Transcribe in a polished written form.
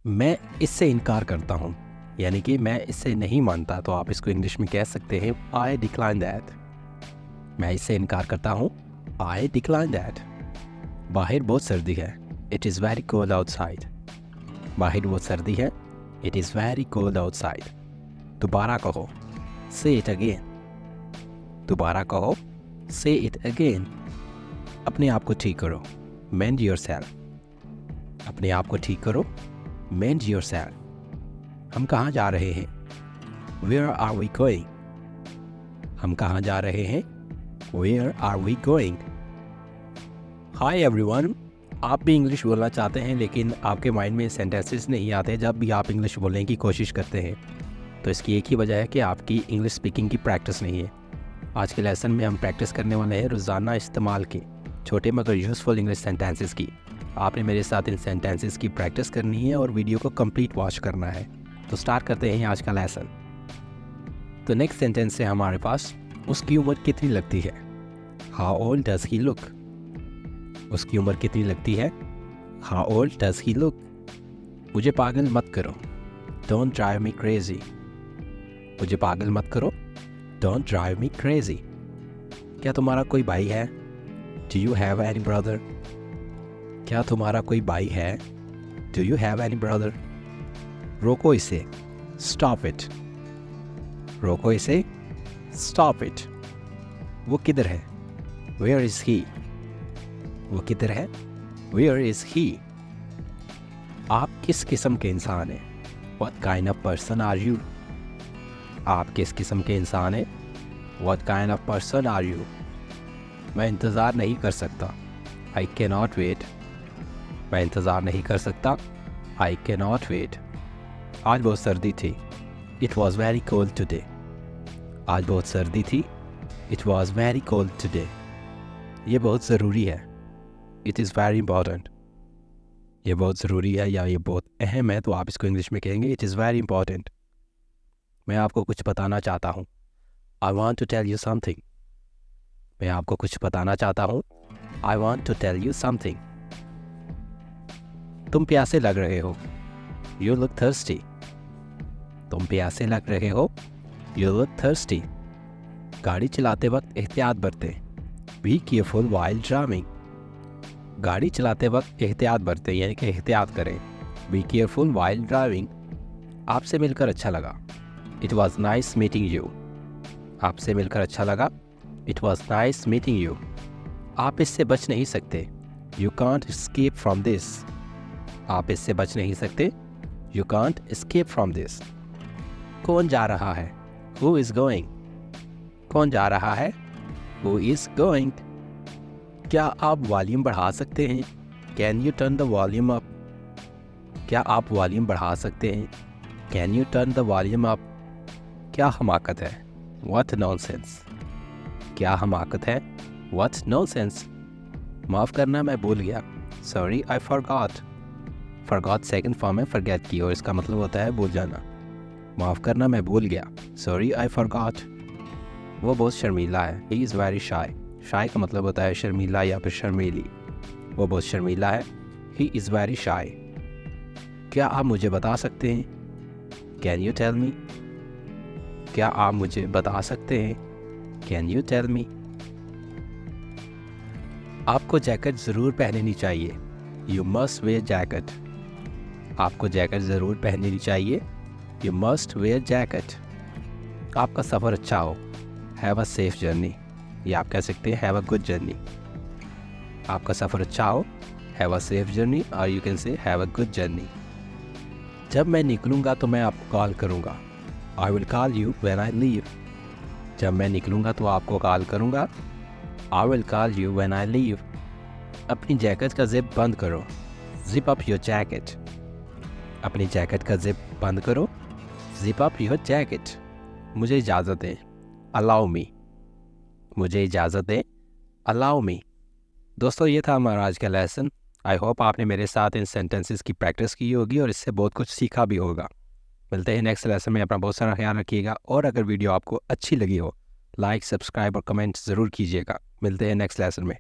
मैं इससे इनकार करता हूँ, यानी कि मैं इससे नहीं मानता, तो आप इसको इंग्लिश में कह सकते हैं आई डिक्लाइन दैट। मैं इससे इनकार करता हूँ, आई डिक्लाइन दैट। बाहर बहुत सर्दी है, it is very cold outside. बाहर बहुत सर्दी है, it is very cold outside. दोबारा कहो, से इट अगेन। दोबारा कहो, से इट अगेन। अपने आप को ठीक करो, मेंड योर सेल्फ। अपने आप को ठीक करो, मेंड योर सेल्फ। हम कहाँ जा रहे हैं? Where are we going? हम कहाँ जा रहे हैं? Where are we going? Hi everyone. आप भी इंग्लिश बोलना चाहते हैं लेकिन आपके माइंड में सेंटेंसेस नहीं आते जब भी आप इंग्लिश बोलने की कोशिश करते हैं, तो इसकी एक ही वजह है कि आपकी इंग्लिश स्पीकिंग की प्रैक्टिस नहीं है। आज के लेसन में हम प्रैक्टिस करने वाले हैं रोज़ाना इस्तेमाल के छोटे मगर यूज़फुल इंग्लिश सेंटेंसेस की। आपने मेरे साथ इन सेंटेंसेस की प्रैक्टिस करनी है और वीडियो को कंप्लीट वॉच करना है। तो स्टार्ट करते हैं आज का लेसन। तो नेक्स्ट सेंटेंस है हमारे पास, उसकी उम्र कितनी लगती है? How old does he look? उसकी उम्र कितनी लगती है? How old does he look? मुझे पागल मत करो, डोंट ड्राइव मी क्रेजी। मुझे पागल मत करो, डोंट ड्राइव मी क्रेजी। क्या तुम्हारा कोई भाई है? Do you have any brother? क्या तुम्हारा कोई भाई है? Do you have any brother? रोको इसे, स्टॉप इट। रोको इसे, स्टॉप इट। वो किधर है? Where is he? वो किधर है? Where is he? आप किस किस्म के इंसान हैं? What kind of person are you? आप किस किस्म के इंसान हैं? What kind of person are you? मैं इंतज़ार नहीं कर सकता, आई कैन नॉट वेट। मैं इंतज़ार नहीं कर सकता, आई कैन नॉट वेट। आज बहुत सर्दी थी, it was very cold today. आज बहुत सर्दी थी, it was very cold today. ये बहुत ज़रूरी है, इट इज़ वेरी इंपॉर्टेंट। ये बहुत ज़रूरी है या ये बहुत अहम है, तो आप इसको इंग्लिश में कहेंगे इट इज़ वेरी इंपॉर्टेंट। मैं आपको कुछ बताना चाहता हूँ, I want to tell you something. मैं आपको कुछ बताना चाहता हूँ, I want to tell you something. तुम प्यासे लग रहे हो, यू लुक थर्स्टी। तुम प्यासे लग रहे हो, यू लुक थर्स्टी। गाड़ी चलाते वक्त एहतियात बरतें, बी केयरफुल व्हाइल ड्राइविंग। गाड़ी चलाते वक्त एहतियात बरतें यानी कि एहतियात करें, बी केयरफुल व्हाइल ड्राइविंग। आपसे मिलकर अच्छा लगा, it was nice meeting you. आपसे मिलकर अच्छा लगा, it was nice meeting you. आप इससे बच नहीं सकते, you can't escape from this. आप इससे बच नहीं सकते, you can't escape from this. कौन जा रहा है? Who is going? कौन जा रहा है? Who is going? क्या आप वॉल्यूम बढ़ा सकते हैं? Can U turn the volume up? क्या आप वॉल्यूम बढ़ा सकते हैं? Can U turn the volume up? क्या हमाकत है? What nonsense? क्या हमाकत है? What nonsense? माफ़ करना, मैं भूल गया, sorry I forgot. Forgot second form है फॉरगेट की और इसका मतलब होता है भूल जाना। माफ़ करना, मैं भूल गया, सॉरी आई फॉरगॉट। वो बहुत शर्मीला है, ही इज़ वेरी शाय। शाय का मतलब होता है शर्मीला या फिर शर्मीली। वो बहुत शर्मीला है, ही इज़ वेरी शाय। क्या आप मुझे बता सकते हैं? Can you tell me? क्या आप मुझे बता सकते हैं? Can you tell me? आपको जैकेट ज़रूर पहननी चाहिए, यू मस्ट वेयर जैकेट। आपको जैकेट ज़रूर पहननी चाहिए, यू मस्ट वेयर जैकेट। आपका सफ़र अच्छा हो, हैव अ सेफ जर्नी। या आप कह सकते हैं हैव अ गुड जर्नी। आपका सफ़र अच्छा हो, हैव अ सेफ जर्नी, और you can say have a good journey. जब मैं निकलूँगा तो मैं आपको कॉल करूँगा, I will call you when I leave. जब मैं निकलूँगा तो आपको कॉल करूँगा, I will call you when I leave. अपनी जैकेट का जिप बंद करो, जिप अप योर जैकेट। अपनी जैकेट का जिप बंद करो, जिप अप योर जैकेट। मुझे इजाज़त दें, अलाउ मी। मुझे इजाज़त दें, अलाउ मी। दोस्तों, ये था हमारा आज का लेसन। आई होप आपने मेरे साथ इन सेंटेंसेस की प्रैक्टिस की होगी और इससे बहुत कुछ सीखा भी होगा। मिलते हैं नेक्स्ट लेसन में। अपना बहुत सारा ख्याल रखिएगा और अगर वीडियो आपको अच्छी लगी हो, लाइक, सब्सक्राइब और कमेंट ज़रूर कीजिएगा। मिलते हैं नेक्स्ट लेसन में।